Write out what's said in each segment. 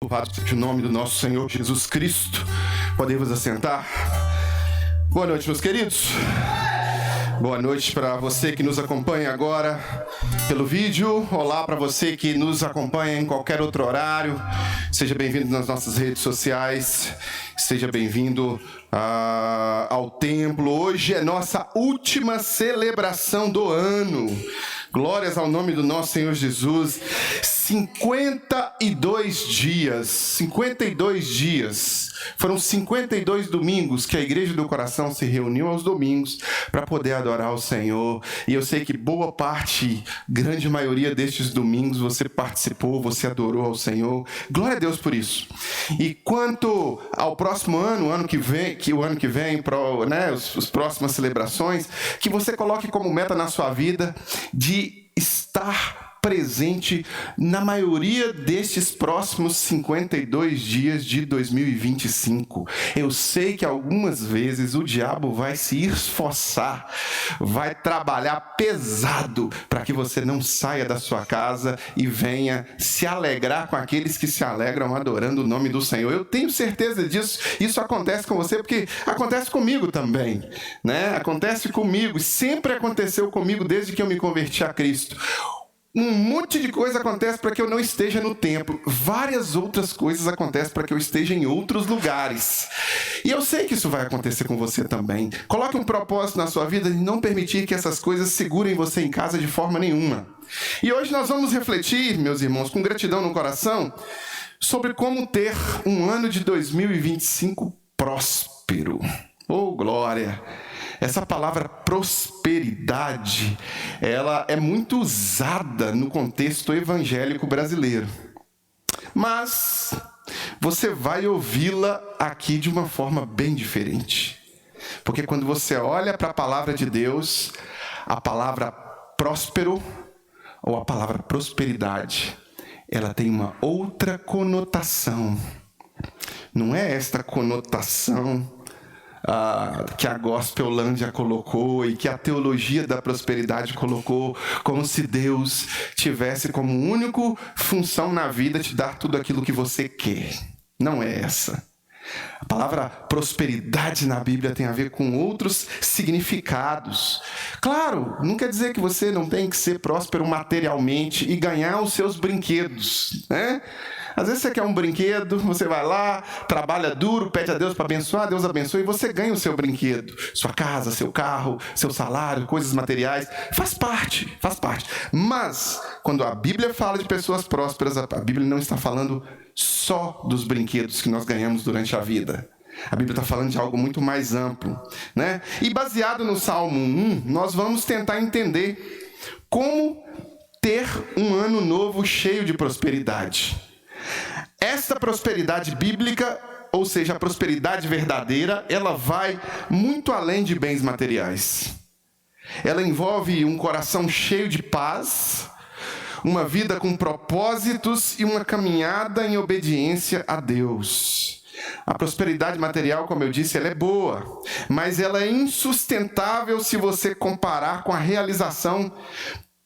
Louvado seja o nome do nosso Senhor Jesus Cristo. Podemos assentar? Boa noite, meus queridos. Boa noite para você que nos acompanha agora pelo vídeo. Olá para você que nos acompanha em qualquer outro horário. Seja bem-vindo nas nossas redes sociais. Seja bem-vindo ao templo. Hoje é nossa última celebração do ano. Glórias ao nome do nosso Senhor Jesus. 52 dias. Foram 52 domingos que a Igreja do Coração se reuniu aos domingos para poder adorar o Senhor. E eu sei que boa parte, grande maioria destes domingos você participou, você adorou ao Senhor. Glória a Deus por isso. E quanto ao próximo ano, o ano que vem, as próximas celebrações, que você coloque como meta na sua vida de estar presente na maioria destes próximos 52 dias de 2025. Eu sei que algumas vezes o diabo vai se esforçar, vai trabalhar pesado para que você não saia da sua casa e venha se alegrar com aqueles que se alegram adorando o nome do Senhor. Eu tenho certeza disso. Isso acontece com você porque acontece comigo também, né? Acontece comigo, sempre aconteceu comigo desde que eu me converti a Cristo. Um monte de coisa acontece para que eu não esteja no templo. Várias outras coisas acontecem para que eu esteja em outros lugares. E eu sei que isso vai acontecer com você também. Coloque um propósito na sua vida de não permitir que essas coisas segurem você em casa de forma nenhuma. E hoje nós vamos refletir, meus irmãos, com gratidão no coração, sobre como ter um ano de 2025 próspero. Oh, glória! Essa palavra prosperidade, ela é muito usada no contexto evangélico brasileiro. Mas você vai ouvi-la aqui de uma forma bem diferente. Porque quando você olha para a palavra de Deus, a palavra próspero ou a palavra prosperidade, ela tem uma outra conotação. Não é esta conotação que a Gospelândia colocou e que a teologia da prosperidade colocou, como se Deus tivesse como única função na vida te dar tudo aquilo que você quer. Não é essa. A palavra prosperidade na Bíblia tem a ver com outros significados. Claro, não quer dizer que você não tem que ser próspero materialmente e ganhar os seus brinquedos, né? Às vezes você quer um brinquedo, você vai lá, trabalha duro, pede a Deus para abençoar, Deus abençoa e você ganha o seu brinquedo. Sua casa, seu carro, seu salário, coisas materiais. Faz parte. Mas, quando a Bíblia fala de pessoas prósperas, a Bíblia não está falando só dos brinquedos que nós ganhamos durante a vida. A Bíblia está falando de algo muito mais amplo, né? E baseado no Salmo 1, nós vamos tentar entender como ter um ano novo cheio de prosperidade. Esta prosperidade bíblica, ou seja, a prosperidade verdadeira, ela vai muito além de bens materiais. Ela envolve um coração cheio de paz, uma vida com propósitos e uma caminhada em obediência a Deus. A prosperidade material, como eu disse, ela é boa, mas ela é insustentável se você comparar com a realização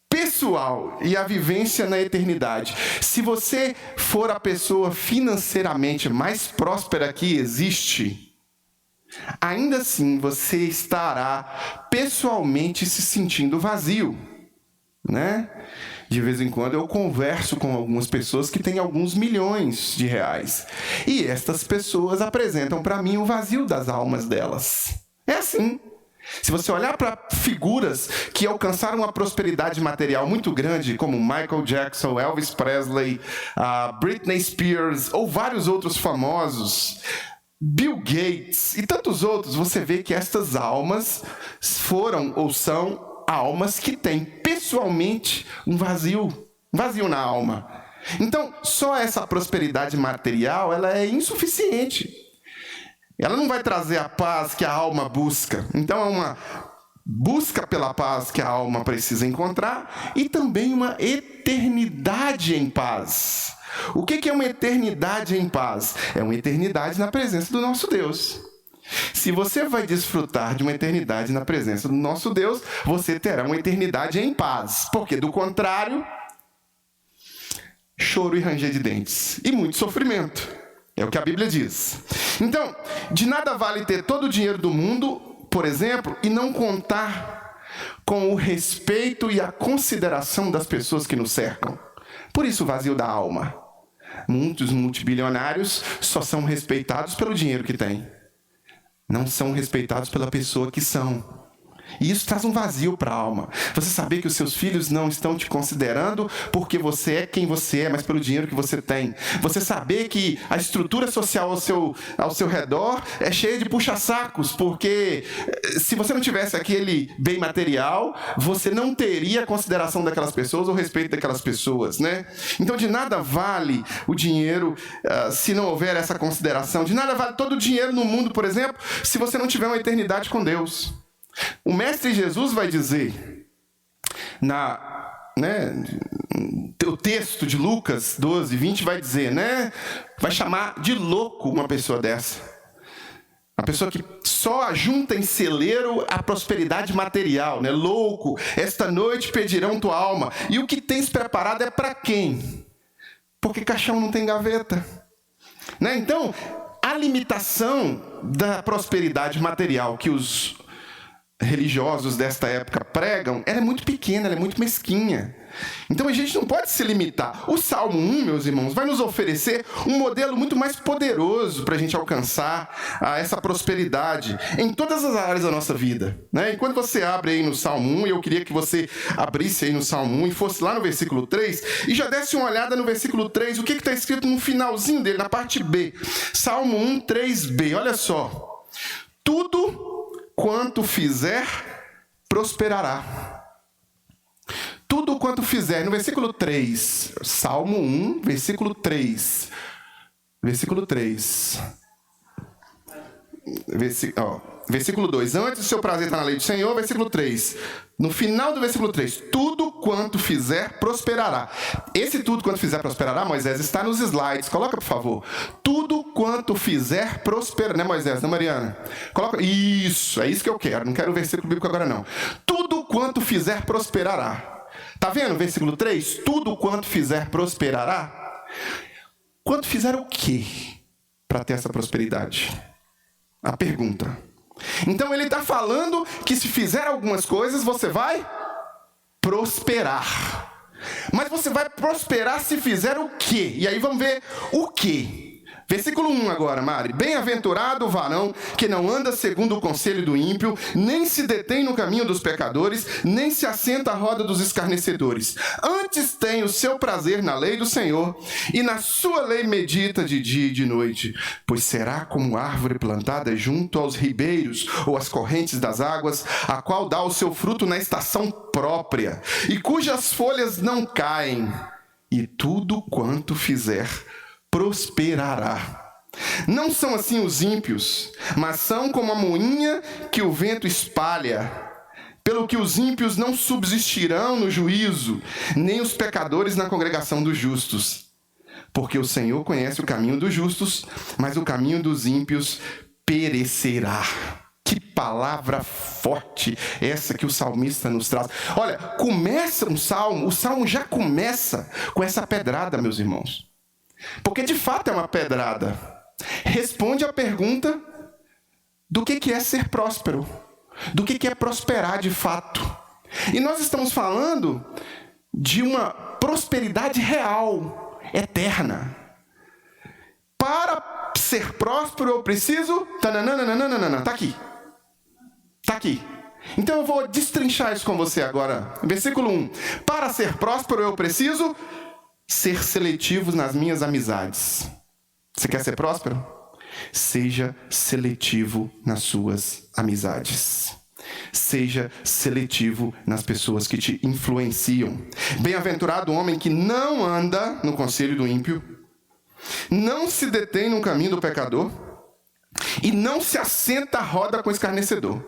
pessoal e a vivência na eternidade. Se você for a pessoa financeiramente mais próspera que existe, ainda assim você estará pessoalmente se sentindo vazio, né? De vez em quando eu converso com algumas pessoas que têm alguns milhões de reais. E estas pessoas apresentam para mim o vazio das almas delas. É assim. Se você olhar para figuras que alcançaram uma prosperidade material muito grande, como Michael Jackson, Elvis Presley, Britney Spears ou vários outros famosos, Bill Gates e tantos outros, você vê que estas almas foram ou são almas que têm pessoalmente um vazio na alma. Então, só essa prosperidade material, ela é insuficiente. Ela não vai trazer a paz que a alma busca. Então é uma busca pela paz que a alma precisa encontrar e também uma eternidade em paz. O que é uma eternidade em paz? É uma eternidade na presença do nosso Deus. Se você vai desfrutar de uma eternidade na presença do nosso Deus, você terá uma eternidade em paz. Porque, do contrário, choro e ranger de dentes, e muito sofrimento. É o que a Bíblia diz. Então, de nada vale ter todo o dinheiro do mundo, por exemplo, e não contar com o respeito e a consideração das pessoas que nos cercam. Por isso o vazio da alma. Muitos multibilionários só são respeitados pelo dinheiro que têm. Não são respeitados pela pessoa que são. E isso traz um vazio para a alma. Você saber que os seus filhos não estão te considerando porque você é quem você é, mas pelo dinheiro que você tem. Você saber que a estrutura social ao seu redor é cheia de puxa-sacos, porque se você não tivesse aquele bem material, você não teria a consideração daquelas pessoas ou respeito daquelas pessoas, né? Então, de nada vale o dinheiro se não houver essa consideração. De nada vale todo o dinheiro no mundo, por exemplo, se você não tiver uma eternidade com Deus. O Mestre Jesus vai dizer, o texto de Lucas 12, 20 vai dizer, vai chamar de louco uma pessoa dessa. Uma pessoa que só ajunta em celeiro a prosperidade material, louco, esta noite pedirão tua alma. E o que tens preparado é para quem? Porque caixão não tem gaveta. Então, a limitação da prosperidade material que os religiosos desta época pregam, ela é muito pequena, ela é muito mesquinha. Então a gente não pode se limitar. O Salmo 1, meus irmãos, vai nos oferecer um modelo muito mais poderoso para a gente alcançar essa prosperidade em todas as áreas da nossa vida. Enquanto você abre aí no Salmo 1, eu queria que você abrisse aí no Salmo 1 e fosse lá no versículo 3 e já desse uma olhada no versículo 3, o que está escrito no finalzinho dele, na parte B. Salmo 1, 3b, olha só. Tudo quanto fizer, prosperará. Tudo quanto fizer, no versículo 3, Salmo 1, versículo 3. Versículo 3. Versículo 2. Antes o seu prazer está na lei do Senhor. Versículo 3. No final do versículo 3. Tudo quanto fizer, prosperará. Esse tudo quanto fizer, prosperará, Moisés, está nos slides. Coloca, por favor. Tudo quanto fizer, prosperará. Não é Moisés, não, Mariana? Coloca. Isso, é isso que eu quero. Não quero o versículo bíblico agora, não. Tudo quanto fizer, prosperará. Tá vendo? Versículo 3. Tudo quanto fizer, prosperará. Quanto fizer o quê para ter essa prosperidade? A pergunta. Então ele está falando que se fizer algumas coisas, você vai prosperar. Mas você vai prosperar se fizer o quê? E aí vamos ver o quê. Versículo 1 agora, Mari. Bem-aventurado o varão que não anda segundo o conselho do ímpio, nem se detém no caminho dos pecadores, nem se assenta à roda dos escarnecedores. Antes tem o seu prazer na lei do Senhor, e na sua lei medita de dia e de noite. Pois será como árvore plantada junto aos ribeiros ou às correntes das águas, a qual dá o seu fruto na estação própria, e cujas folhas não caem, e tudo quanto fizer prosperará. Não são assim os ímpios, mas são como a moinha que o vento espalha. Pelo que os ímpios não subsistirão no juízo, nem os pecadores na congregação dos justos. Porque o Senhor conhece o caminho dos justos, mas o caminho dos ímpios perecerá. Que palavra forte essa que o salmista nos traz. Olha, começa o salmo já começa com essa pedrada, meus irmãos. Porque de fato é uma pedrada. Responde à pergunta do que é ser próspero, do que é prosperar de fato. E nós estamos falando de uma prosperidade real, eterna. Para ser próspero eu preciso... Tá aqui. Tá aqui. Então eu vou destrinchar isso com você agora. Versículo 1. Para ser próspero eu preciso ser seletivo nas minhas amizades. Você quer ser próspero? Seja seletivo nas suas amizades. Seja seletivo nas pessoas que te influenciam. Bem-aventurado o homem que não anda no conselho do ímpio, não se detém no caminho do pecador e não se assenta à roda com o escarnecedor.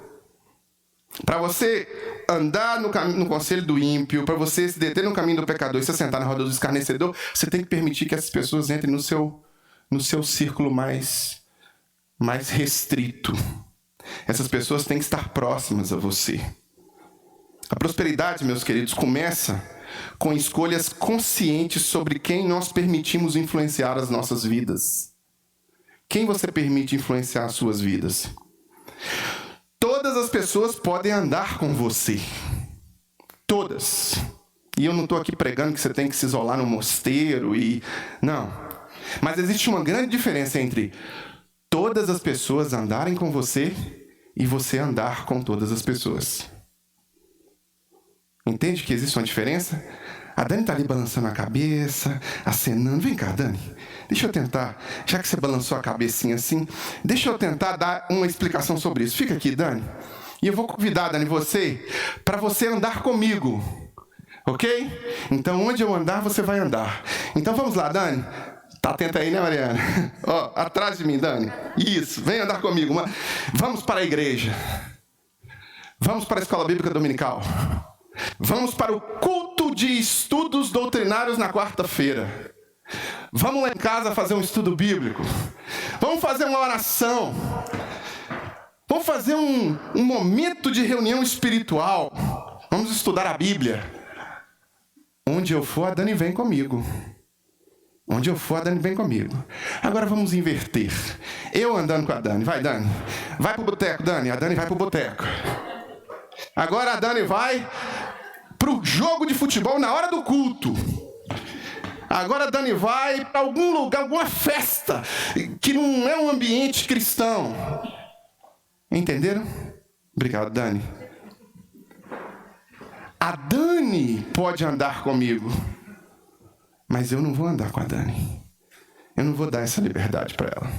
Para você andar no conselho do ímpio, para você se deter no caminho do pecador e se assentar na roda do escarnecedor, você tem que permitir que essas pessoas entrem no seu círculo mais restrito. Essas pessoas têm que estar próximas a você. A prosperidade, meus queridos, começa com escolhas conscientes sobre quem nós permitimos influenciar as nossas vidas. Quem você permite influenciar as suas vidas? Todas as pessoas podem andar com você. Todas. E eu não estou aqui pregando que você tem que se isolar no mosteiro e... Não. Mas existe uma grande diferença entre todas as pessoas andarem com você e você andar com todas as pessoas. Entende que existe uma diferença? A Dani está ali balançando a cabeça, acenando. Vem cá, Dani. Deixa eu tentar, já que você balançou a cabecinha assim, deixa eu tentar dar uma explicação sobre isso. Fica aqui, Dani. E eu vou convidar, Dani, você, para você andar comigo. Ok? Então, onde eu andar, você vai andar. Então, vamos lá, Dani. Tá atenta aí, né, Mariana? Ó, atrás de mim, Dani. Isso, vem andar comigo. Vamos para a igreja. Vamos para a escola bíblica dominical. Vamos para o culto de estudos doutrinários na quarta-feira. Vamos lá em casa fazer um estudo bíblico. Vamos fazer uma oração. Vamos fazer um momento de reunião espiritual. Vamos estudar a Bíblia. Onde eu for, a Dani vem comigo. Onde eu for, a Dani vem comigo. Agora vamos inverter. Eu andando com a Dani. Vai, Dani. Vai pro boteco, Dani. A Dani vai pro boteco. Agora a Dani vai pro jogo de futebol na hora do culto. Agora a Dani vai para algum lugar, alguma festa que não é um ambiente cristão. Entenderam? Obrigado, Dani. A Dani pode andar comigo, mas eu não vou andar com a Dani. Eu não vou dar essa liberdade para ela.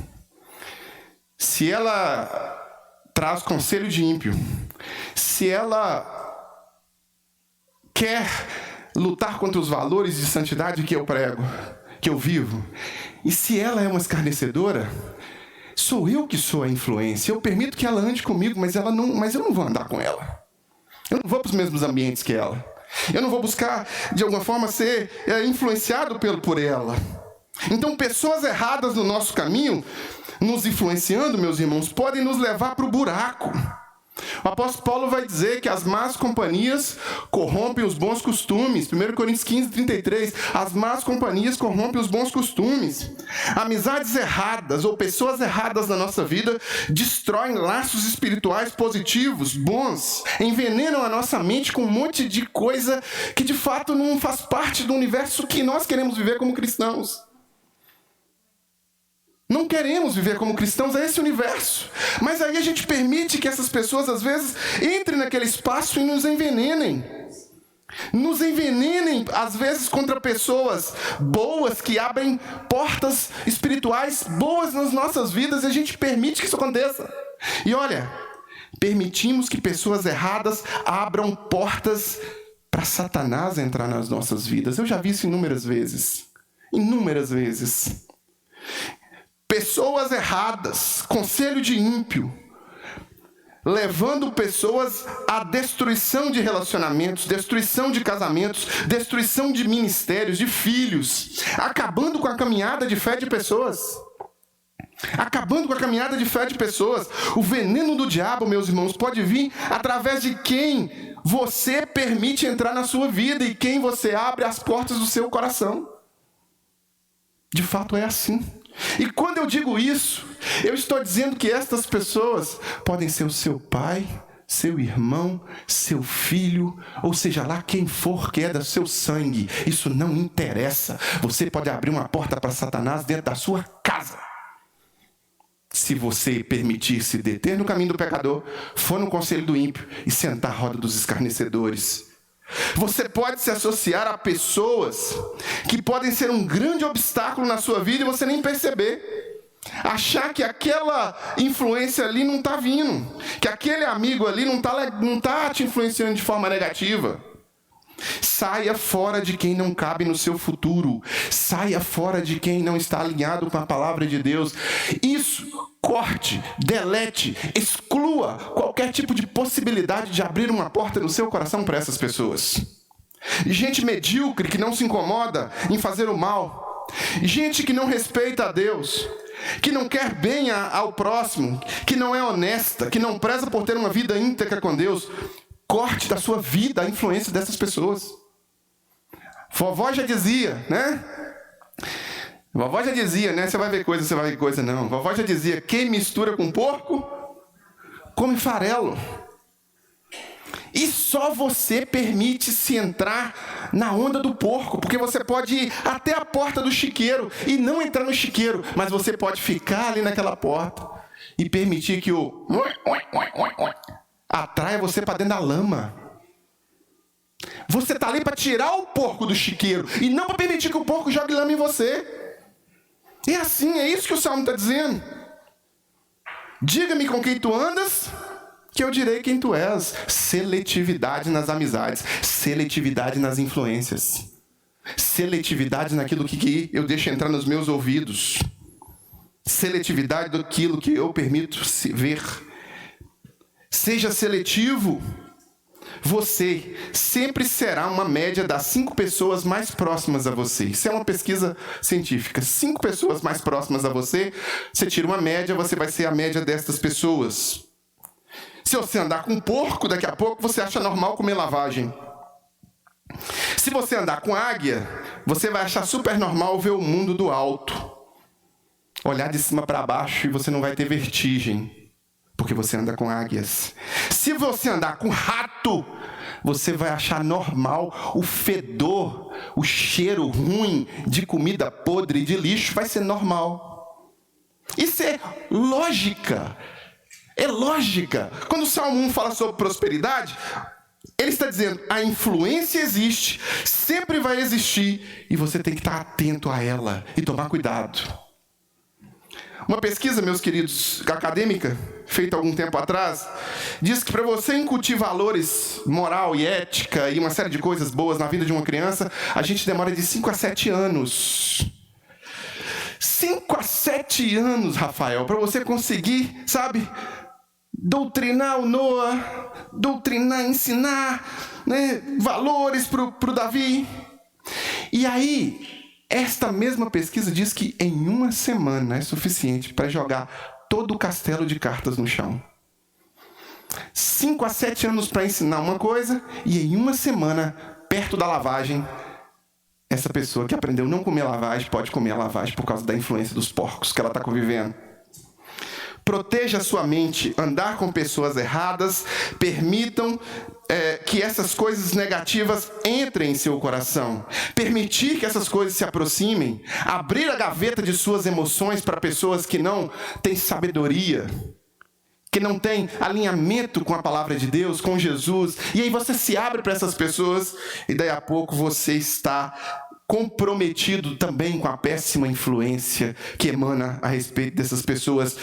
Se ela traz conselho de ímpio, se ela quer lutar contra os valores de santidade que eu prego, que eu vivo, e se ela é uma escarnecedora, sou eu que sou a influência. Eu permito que ela ande comigo, mas eu não vou andar com ela. Eu não vou para os mesmos ambientes que ela. Eu não vou buscar, de alguma forma, ser influenciado por ela. Então, pessoas erradas no nosso caminho, nos influenciando, meus irmãos, podem nos levar para o buraco. O apóstolo Paulo vai dizer que as más companhias corrompem os bons costumes. 1 Coríntios 15, 33. As más companhias corrompem os bons costumes. Amizades erradas ou pessoas erradas na nossa vida destroem laços espirituais positivos, bons. Envenenam a nossa mente com um monte de coisa que de fato não faz parte do universo que nós queremos viver como cristãos. Não queremos viver como cristãos a esse universo. Mas aí a gente permite que essas pessoas, às vezes, entrem naquele espaço e nos envenenem. Nos envenenem, às vezes, contra pessoas boas que abrem portas espirituais boas nas nossas vidas e a gente permite que isso aconteça. E olha, permitimos que pessoas erradas abram portas para Satanás entrar nas nossas vidas. Eu já vi isso inúmeras vezes. Inúmeras vezes. Pessoas erradas, conselho de ímpio, levando pessoas à destruição de relacionamentos, destruição de casamentos, destruição de ministérios, de filhos, acabando com a caminhada de fé de pessoas. Acabando com a caminhada de fé de pessoas. O veneno do diabo, meus irmãos, pode vir através de quem você permite entrar na sua vida e quem você abre as portas do seu coração. De fato é assim. E quando eu digo isso, eu estou dizendo que estas pessoas podem ser o seu pai, seu irmão, seu filho, ou seja lá quem for que é do seu sangue. Isso não interessa. Você pode abrir uma porta para Satanás dentro da sua casa. Se você permitir se deter no caminho do pecador, for no conselho do ímpio e sentar à roda dos escarnecedores. Você pode se associar a pessoas que podem ser um grande obstáculo na sua vida e você nem perceber. Achar que aquela influência ali não está vindo, que aquele amigo ali não tá te influenciando de forma negativa. Saia fora de quem não cabe no seu futuro. Saia fora de quem não está alinhado com a palavra de Deus. Isso, corte, delete, exclua qualquer tipo de possibilidade de abrir uma porta no seu coração para essas pessoas. Gente medíocre que não se incomoda em fazer o mal. Gente que não respeita a Deus, que não quer bem ao próximo, que não é honesta, que não preza por ter uma vida íntegra com Deus. Corte da sua vida a influência dessas pessoas. Vovó já dizia, né? Vovó já dizia, né? Você vai ver coisa, não. Vovó já dizia, quem mistura com porco, come farelo. E só você permite-se entrar na onda do porco, porque você pode ir até a porta do chiqueiro e não entrar no chiqueiro, mas você pode ficar ali naquela porta e permitir que o atraia você para dentro da lama. Você está ali para tirar o porco do chiqueiro e não para permitir que o porco jogue lama em você. É assim, é isso que o Salmo está dizendo. Diga-me com quem tu andas, que eu direi quem tu és. Seletividade nas amizades, seletividade nas influências, seletividade naquilo que eu deixo entrar nos meus ouvidos, seletividade daquilo que eu permito ver. Seja seletivo. Você sempre será uma média das 5 pessoas mais próximas a você. Isso é uma pesquisa científica. 5 pessoas mais próximas a você, você tira uma média, você vai ser a média destas pessoas. Se você andar com um porco, daqui a pouco você acha normal comer lavagem. Se você andar com águia, você vai achar super normal ver o mundo do alto. Olhar de cima para baixo e você não vai ter vertigem, porque você anda com águias. Se você andar com rato, você vai achar normal o fedor, o cheiro ruim de comida podre, de lixo, vai ser normal. Isso é lógica. É lógica. Quando o Salmo 1 fala sobre prosperidade, ele está dizendo, a influência existe, sempre vai existir, e você tem que estar atento a ela e tomar cuidado. Uma pesquisa, meus queridos, acadêmica, feita algum tempo atrás, diz que para você incutir valores, moral e ética e uma série de coisas boas na vida de uma criança, a gente demora de 5 a 7 anos. 5 a 7 anos, Rafael, para você conseguir, sabe, doutrinar o Noah, ensinar, né, valores para o Davi. E aí, esta mesma pesquisa diz que em uma semana é suficiente para jogar todo o castelo de cartas no chão. 5 a 7 anos para ensinar uma coisa e em uma semana, perto da lavagem, essa pessoa que aprendeu não comer lavagem pode comer a lavagem por causa da influência dos porcos que ela está convivendo. Proteja a sua mente, andar com pessoas erradas, permitam que essas coisas negativas entrem em seu coração. Permitir que essas coisas se aproximem, abrir a gaveta de suas emoções para pessoas que não têm sabedoria, que não têm alinhamento com a palavra de Deus, com Jesus. E aí você se abre para essas pessoas e daí a pouco você está comprometido também com a péssima influência que emana a respeito dessas pessoas.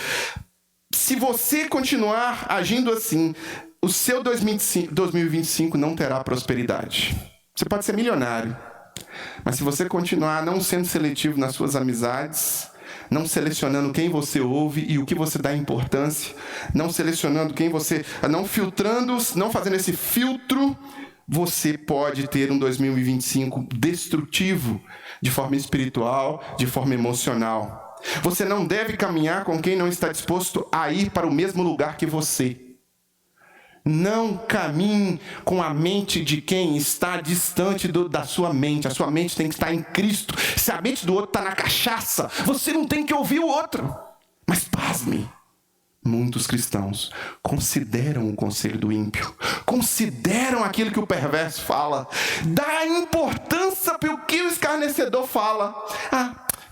Se você continuar agindo assim, o seu 2025 não terá prosperidade. Você pode ser milionário, mas se você continuar não sendo seletivo nas suas amizades, não selecionando quem você ouve e o que você dá importância, não selecionando quem você... não filtrando, não fazendo esse filtro, você pode ter um 2025 destrutivo, de forma espiritual, de forma emocional. Você não deve caminhar com quem não está disposto a ir para o mesmo lugar que você. Não caminhe com a mente de quem está distante da sua mente. A sua mente tem que estar em Cristo. Se a mente do outro está na cachaça, você não tem que ouvir o outro. Mas pasme, muitos cristãos consideram o conselho do ímpio, consideram aquilo que o perverso fala, dá importância para o que o escarnecedor fala.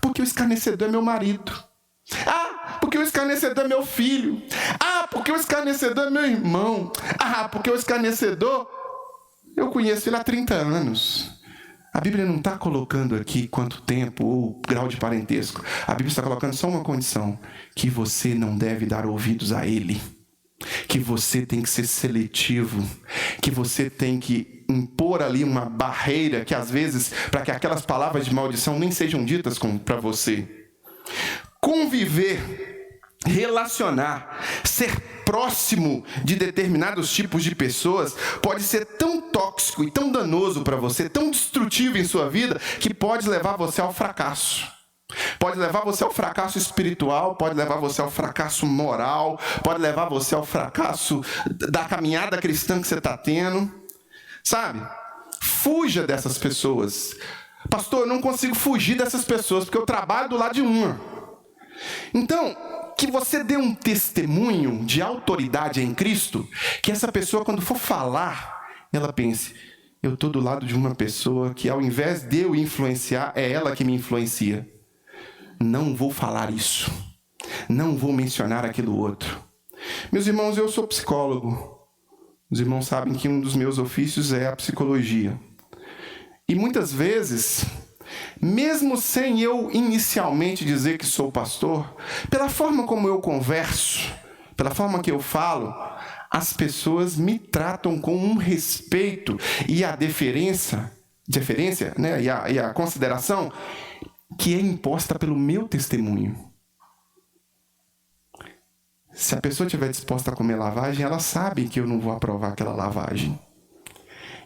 Porque o escarnecedor é meu marido. Porque o escarnecedor é meu filho. Porque o escarnecedor é meu irmão. Porque o escarnecedor, eu conheço ele há 30 anos. A Bíblia não está colocando aqui quanto tempo ou grau de parentesco. A Bíblia está colocando só uma condição: que você não deve dar ouvidos a ele. Que você tem que ser seletivo. Que você tem que impor ali uma barreira que às vezes, para que aquelas palavras de maldição nem sejam ditas para você. Conviver, relacionar, ser próximo de determinados tipos de pessoas pode ser tão tóxico e tão danoso para você, tão destrutivo em sua vida, que pode levar você ao fracasso. Pode levar você ao fracasso espiritual, pode levar você ao fracasso moral, pode levar você ao fracasso da caminhada cristã que você está tendo. Sabe? Fuja dessas pessoas. Pastor, eu não consigo fugir dessas pessoas, porque eu trabalho do lado de uma. Então, que você dê um testemunho de autoridade em Cristo, que essa pessoa, quando for falar, ela pense, eu estou do lado de uma pessoa que, ao invés de eu influenciar, é ela que me influencia. Não vou falar isso. Não vou mencionar aquilo outro. Meus irmãos, eu sou psicólogo. Os irmãos sabem que um dos meus ofícios é a psicologia. E muitas vezes, mesmo sem eu inicialmente dizer que sou pastor, pela forma como eu converso, pela forma que eu falo, as pessoas me tratam com um respeito e a deferência, né, e a consideração que é imposta pelo meu testemunho. Se a pessoa estiver disposta a comer lavagem, ela sabe que eu não vou aprovar aquela lavagem.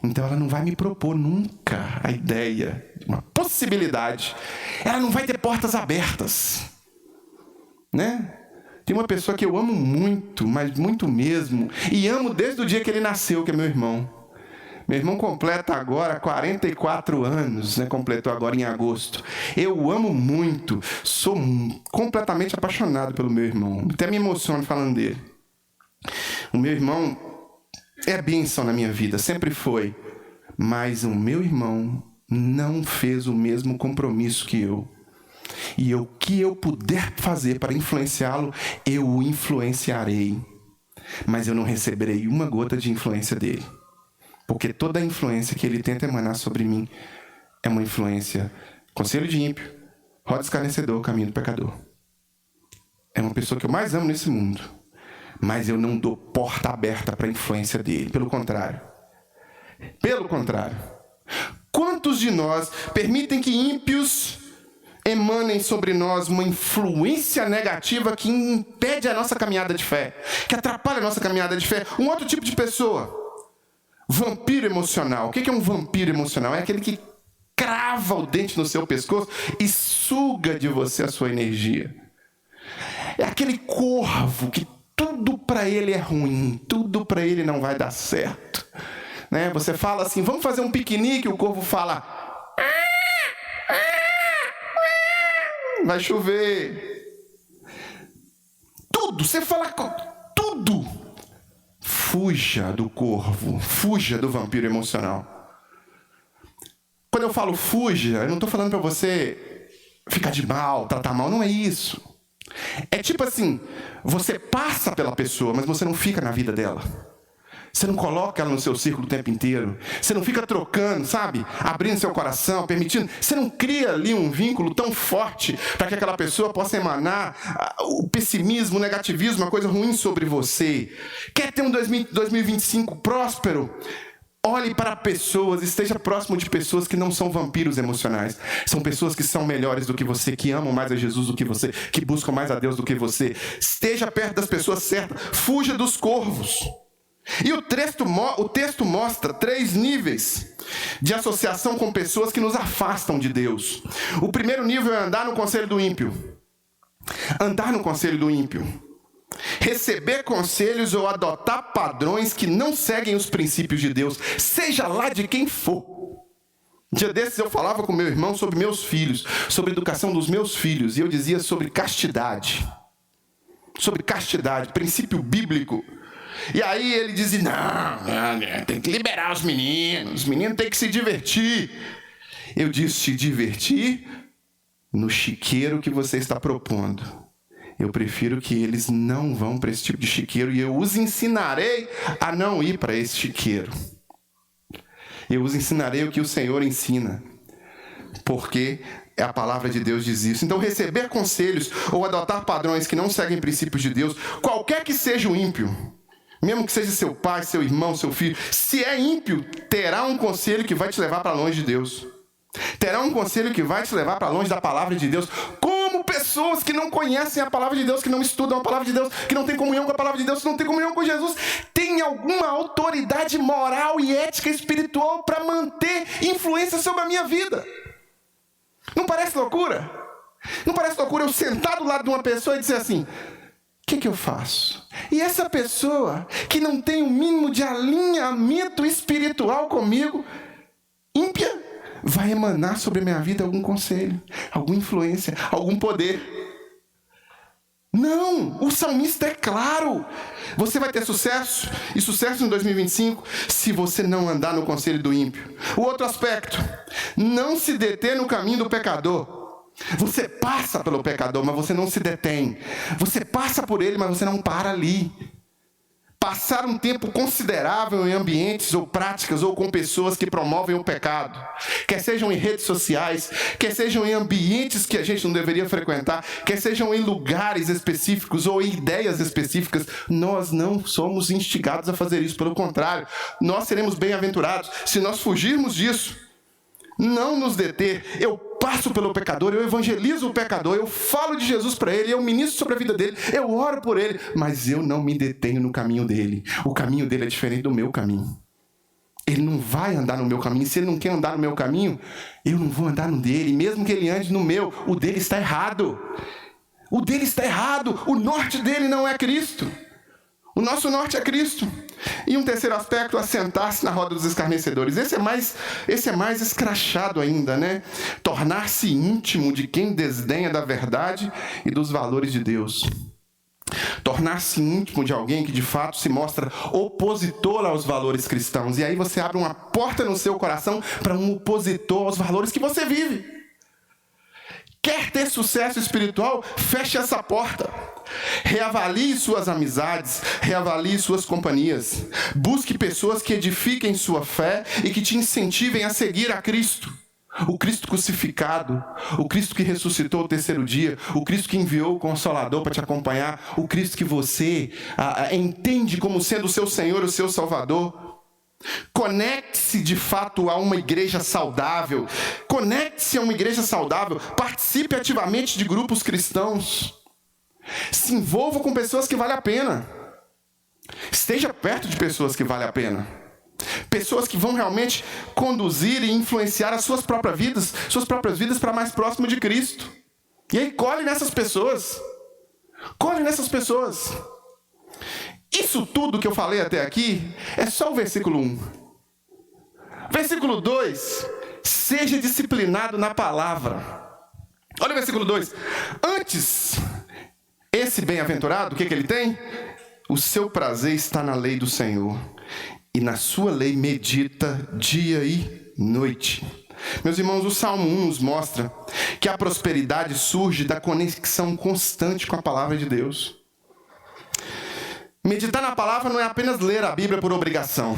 Então ela não vai me propor nunca a ideia, uma possibilidade. Ela não vai ter portas abertas. Né? Tem uma pessoa que eu amo muito, mas muito mesmo, e amo desde o dia que ele nasceu, que é meu irmão. Meu irmão completa agora 44 anos, né? Completou agora em agosto. Eu o amo muito, sou completamente apaixonado pelo meu irmão. Até me emociono falando dele. O meu irmão é bênção na minha vida, sempre foi. Mas o meu irmão não fez o mesmo compromisso que eu. E o que eu puder fazer para influenciá-lo, eu o influenciarei. Mas eu não receberei uma gota de influência dele. Porque toda a influência que ele tenta emanar sobre mim é uma influência, conselho de ímpio, roda escarnecedor, caminho do pecador. É uma pessoa que eu mais amo nesse mundo. Mas eu não dou porta aberta para a influência dele. Pelo contrário. Quantos de nós permitem que ímpios emanem sobre nós uma influência negativa que impede a nossa caminhada de fé, que atrapalha a nossa caminhada de fé? Um outro tipo de pessoa. Vampiro emocional. O que é um vampiro emocional? É aquele que crava o dente no seu pescoço e suga de você a sua energia. É aquele corvo que tudo para ele é ruim, tudo para ele não vai dar certo. Né? Você fala assim, vamos fazer um piquenique, o corvo fala, vai chover. Tudo, você fala tudo. Fuja do corvo, fuja do vampiro emocional. Quando eu falo fuja, eu não estou falando para você ficar de mal, tratar mal, não é isso. É tipo assim, você passa pela pessoa, mas você não fica na vida dela. Você não coloca ela no seu círculo o tempo inteiro. Você não fica trocando, sabe? Abrindo seu coração, permitindo. Você não cria ali um vínculo tão forte para que aquela pessoa possa emanar o pessimismo, o negativismo, uma coisa ruim sobre você. Quer ter um 2025 próspero? Olhe para pessoas, esteja próximo de pessoas que não são vampiros emocionais. São pessoas que são melhores do que você, que amam mais a Jesus do que você, que buscam mais a Deus do que você. Esteja perto das pessoas certas. Fuja dos corvos. E o texto mostra 3 níveis de associação com pessoas que nos afastam de Deus. O primeiro nível é andar no conselho do ímpio. Andar no conselho do ímpio. Receber conselhos ou adotar padrões que não seguem os princípios de Deus, seja lá de quem for. Um dia desses eu falava com meu irmão sobre meus filhos, sobre a educação dos meus filhos, e eu dizia sobre castidade. Sobre castidade, princípio bíblico. E aí ele dizia, não, tem que liberar os meninos têm que se divertir. Eu disse, se divertir no chiqueiro que você está propondo. Eu prefiro que eles não vão para esse tipo de chiqueiro e eu os ensinarei a não ir para esse chiqueiro. Eu os ensinarei o que o Senhor ensina, porque a palavra de Deus diz isso. Então, receber conselhos ou adotar padrões que não seguem princípios de Deus, qualquer que seja o ímpio, mesmo que seja seu pai, seu irmão, seu filho, se é ímpio, terá um conselho que vai te levar para longe de Deus. Terá um conselho que vai te levar para longe da palavra de Deus. Como pessoas que não conhecem a palavra de Deus, que não estudam a palavra de Deus, que não têm comunhão com a palavra de Deus, que não têm comunhão com Jesus, têm alguma autoridade moral e ética espiritual para manter influência sobre a minha vida. Não parece loucura? Não parece loucura eu sentar do lado de uma pessoa e dizer assim, o que eu faço? E essa pessoa que não tem o mínimo de alinhamento espiritual comigo, ímpia, vai emanar sobre a minha vida algum conselho, alguma influência, algum poder. Não, o salmista é claro. Você vai ter sucesso, e sucesso em 2025, se você não andar no conselho do ímpio. O outro aspecto, não se deter no caminho do pecador. Você passa pelo pecador, mas você não se detém. Você passa por ele, mas você não para ali. Passar um tempo considerável em ambientes ou práticas ou com pessoas que promovem o pecado, quer sejam em redes sociais, quer sejam em ambientes que a gente não deveria frequentar, quer sejam em lugares específicos ou em ideias específicas, nós não somos instigados a fazer isso. Pelo contrário, nós seremos bem-aventurados se nós fugirmos disso. Não nos deter. Eu passo pelo pecador, eu evangelizo o pecador, eu falo de Jesus para ele, eu ministro sobre a vida dele, eu oro por ele, mas eu não me detenho no caminho dele. O caminho dele é diferente do meu caminho. Ele não vai andar no meu caminho. Se ele não quer andar no meu caminho, eu não vou andar no dele. Mesmo que ele ande no meu, o dele está errado. O dele está errado. O norte dele não é Cristo. O nosso norte é Cristo. E um terceiro aspecto, assentar-se na roda dos escarnecedores. Esse é mais escrachado ainda, né? Tornar-se íntimo de quem desdenha da verdade e dos valores de Deus. Tornar-se íntimo de alguém que de fato se mostra opositor aos valores cristãos. E aí você abre uma porta no seu coração para um opositor aos valores que você vive. Quer ter sucesso espiritual? Feche essa porta. Reavalie suas amizades, reavalie suas companhias. Busque pessoas que edifiquem sua fé e que te incentivem a seguir a Cristo. O Cristo crucificado, o Cristo que ressuscitou ao terceiro dia, o Cristo que enviou o Consolador para te acompanhar, o Cristo que você entende como sendo o seu Senhor, o seu Salvador. Conecte-se de fato a uma igreja saudável. Conecte-se a uma igreja saudável. Participe ativamente de grupos cristãos. Se envolva com pessoas que valem a pena. Esteja perto de pessoas que valem a pena. Pessoas que vão realmente conduzir e influenciar as suas próprias vidas para mais próximo de Cristo. E aí colhe nessas pessoas. Colhe nessas pessoas. Isso tudo que eu falei até aqui é só o versículo 1. Versículo 2. Seja disciplinado na palavra. Olha o versículo 2. Antes, esse bem-aventurado, o que ele tem? O seu prazer está na lei do Senhor, e na sua lei medita dia e noite. Meus irmãos, o Salmo 1 nos mostra que a prosperidade surge da conexão constante com a palavra de Deus. Meditar na palavra não é apenas ler a Bíblia por obrigação.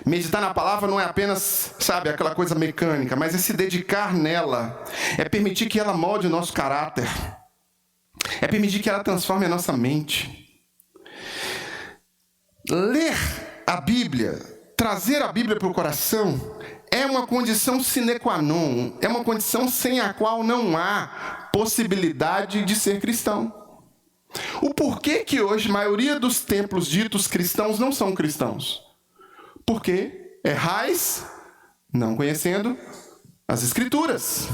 Meditar na palavra não é apenas, aquela coisa mecânica, mas é se dedicar nela. É permitir que ela molde o nosso caráter. É permitir que ela transforme a nossa mente. Ler a Bíblia, trazer a Bíblia para o coração, é uma condição sine qua non. É uma condição sem a qual não há possibilidade de ser cristão. O porquê que hoje a maioria dos templos ditos cristãos não são cristãos? Porque errais não conhecendo as Escrituras.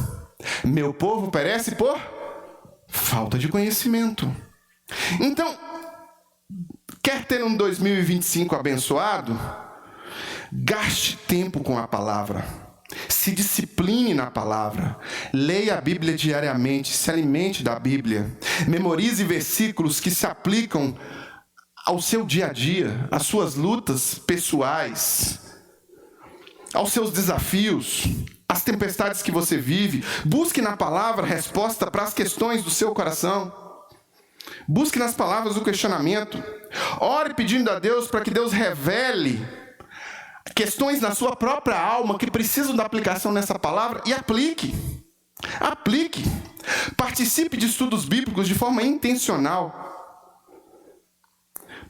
Meu povo perece por falta de conhecimento. Então, quer ter um 2025 abençoado? Gaste tempo com a palavra. Se discipline na palavra. Leia a Bíblia diariamente. Se alimente da Bíblia. Memorize versículos que se aplicam ao seu dia a dia, às suas lutas pessoais, aos seus desafios, às tempestades que você vive. Busque na palavra resposta para as questões do seu coração. Busque nas palavras o questionamento. Ore pedindo a Deus para que Deus revele questões na sua própria alma que precisam da aplicação nessa palavra e aplique. Aplique. Participe de estudos bíblicos de forma intencional.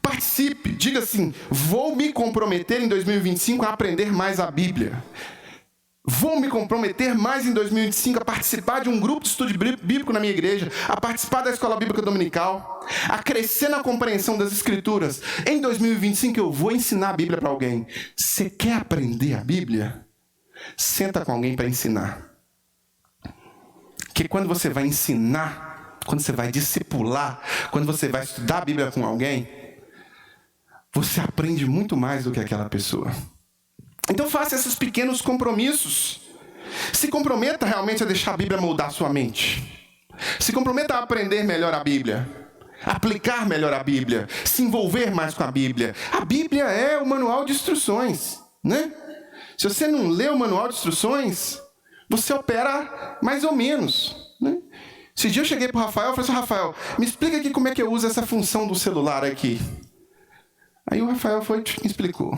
Participe. Diga assim: vou me comprometer em 2025 a aprender mais a Bíblia. Vou me comprometer mais em 2025 a participar de um grupo de estudo bíblico na minha igreja, a participar da escola bíblica dominical, a crescer na compreensão das Escrituras. Em 2025 eu vou ensinar a Bíblia para alguém. Você quer aprender a Bíblia? Senta com alguém para ensinar. Porque quando você vai ensinar, quando você vai discipular, quando você vai estudar a Bíblia com alguém, você aprende muito mais do que aquela pessoa. Então faça esses pequenos compromissos. Se comprometa realmente a deixar a Bíblia moldar sua mente. Se comprometa a aprender melhor a Bíblia. Aplicar melhor a Bíblia. Se envolver mais com a Bíblia. A Bíblia é o manual de instruções, né? Se você não lê o manual de instruções, você opera mais ou menos, né? Esse dia eu cheguei para o Rafael e falei assim: Rafael, me explica aqui como é que eu uso essa função do celular aqui. Aí o Rafael foi e me explicou.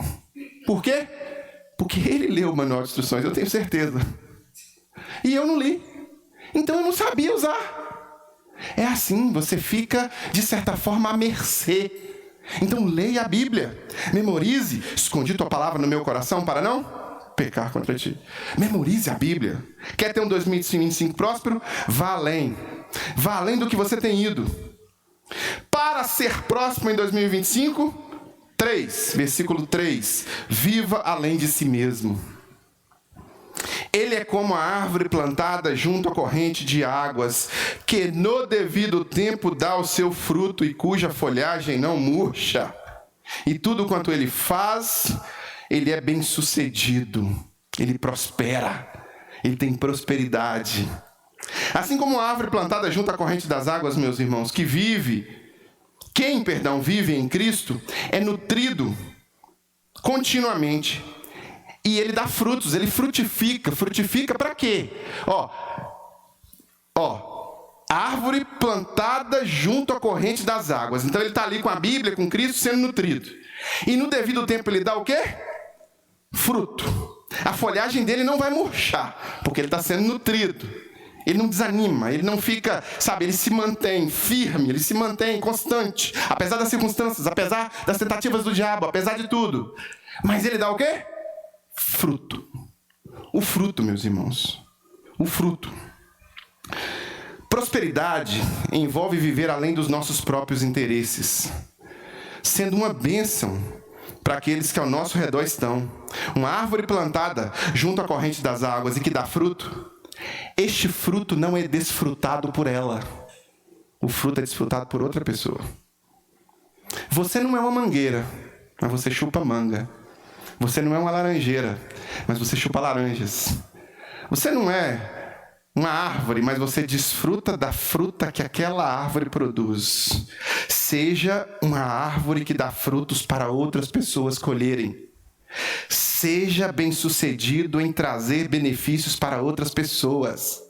Por quê? Porque ele leu o manual de instruções, eu tenho certeza. E eu não li. Então eu não sabia usar. É assim, você fica, de certa forma, à mercê. Então leia a Bíblia. Memorize. Escondi tua palavra no meu coração para não pecar contra ti. Memorize a Bíblia. Quer ter um 2025 próspero? Vá além. Vá além do que você tem ido. Para ser próspero em 2025... 3, versículo 3. Viva além de si mesmo. Ele é como a árvore plantada junto à corrente de águas, que no devido tempo dá o seu fruto e cuja folhagem não murcha. E tudo quanto ele faz, ele é bem-sucedido. Ele prospera. Ele tem prosperidade. Assim como a árvore plantada junto à corrente das águas, meus irmãos, que vive... Quem vive em Cristo é nutrido continuamente e ele dá frutos, ele frutifica. Frutifica para quê? Árvore plantada junto à corrente das águas. Então ele está ali com a Bíblia, com Cristo, sendo nutrido. E no devido tempo ele dá o quê? Fruto. A folhagem dele não vai murchar, porque ele está sendo nutrido. Ele não desanima, ele não fica, ele se mantém firme, ele se mantém constante, apesar das circunstâncias, apesar das tentativas do diabo, apesar de tudo. Mas ele dá o quê? Fruto. O fruto, meus irmãos. O fruto. Prosperidade envolve viver além dos nossos próprios interesses, sendo uma bênção para aqueles que ao nosso redor estão. Uma árvore plantada junto à corrente das águas e que dá fruto. Este fruto não é desfrutado por ela. O fruto é desfrutado por outra pessoa. Você não é uma mangueira, mas você chupa manga. Você não é uma laranjeira, mas você chupa laranjas. Você não é uma árvore, mas você desfruta da fruta que aquela árvore produz. Seja uma árvore que dá frutos para outras pessoas colherem. Seja bem-sucedido em trazer benefícios para outras pessoas.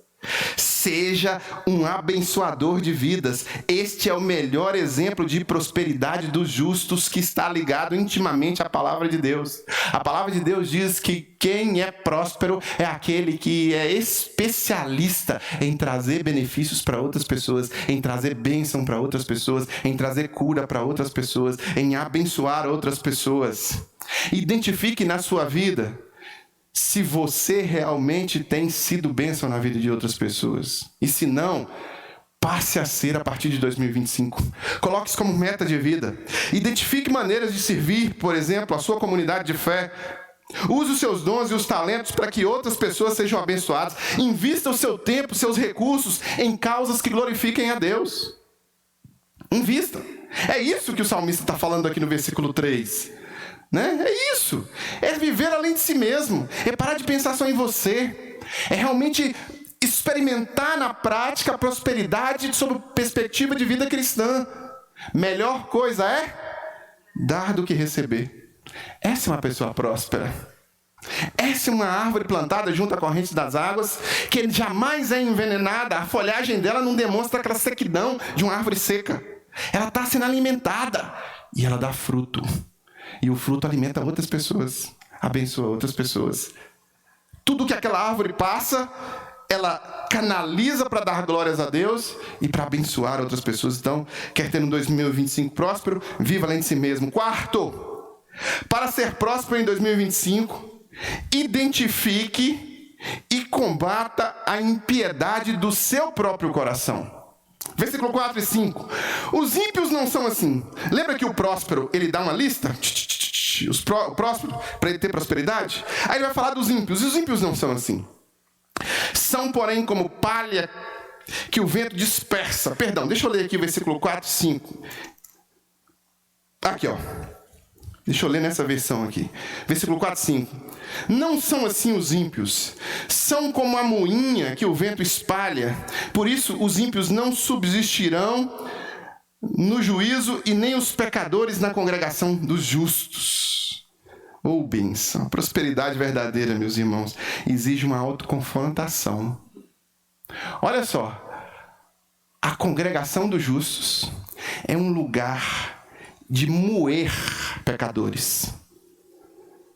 Seja um abençoador de vidas. Este é o melhor exemplo de prosperidade dos justos, que está ligado intimamente à palavra de Deus. A palavra de Deus diz que quem é próspero é aquele que é especialista em trazer benefícios para outras pessoas, em trazer bênção para outras pessoas, em trazer cura para outras pessoas, em abençoar outras pessoas. Identifique na sua vida se você realmente tem sido bênção na vida de outras pessoas. E se não, passe a ser a partir de 2025. Coloque isso como meta de vida. Identifique maneiras de servir, por exemplo, a sua comunidade de fé. Use os seus dons e os talentos para que outras pessoas sejam abençoadas. Invista o seu tempo, seus recursos em causas que glorifiquem a Deus. Invista. É isso que o salmista está falando aqui no versículo 3. Né? É isso. É viver além de si mesmo. É parar de pensar só em você. É realmente experimentar na prática a prosperidade sob perspectiva de vida cristã. Melhor coisa é dar do que receber. Essa é uma pessoa próspera. Essa é uma árvore plantada junto à corrente das águas, que jamais é envenenada. A folhagem dela não demonstra aquela sequidão de uma árvore seca. Ela está sendo alimentada e ela dá fruto. E o fruto alimenta outras pessoas, abençoa outras pessoas. Tudo que aquela árvore passa, ela canaliza para dar glórias a Deus e para abençoar outras pessoas. Então, quer ter um 2025 próspero? Viva além de si mesmo. Quarto, para ser próspero em 2025, identifique e combata a impiedade do seu próprio coração. Versículo 4 e 5. Os ímpios não são assim. Lembra que o próspero, ele dá uma lista? O próspero, para ele ter prosperidade? Aí ele vai falar dos ímpios. E os ímpios não são assim. São, porém, como palha que o vento dispersa. Perdão, deixa eu ler aqui o versículo 4 e 5. Aqui, Deixa eu ler nessa versão aqui. Versículo 4, 5. Não são assim os ímpios. São como a moinha que o vento espalha. Por isso, os ímpios não subsistirão no juízo e nem os pecadores na congregação dos justos. Oh, bênção. A prosperidade verdadeira, meus irmãos, exige uma autoconfrontação. Olha só. A congregação dos justos é um lugar de moer pecadores.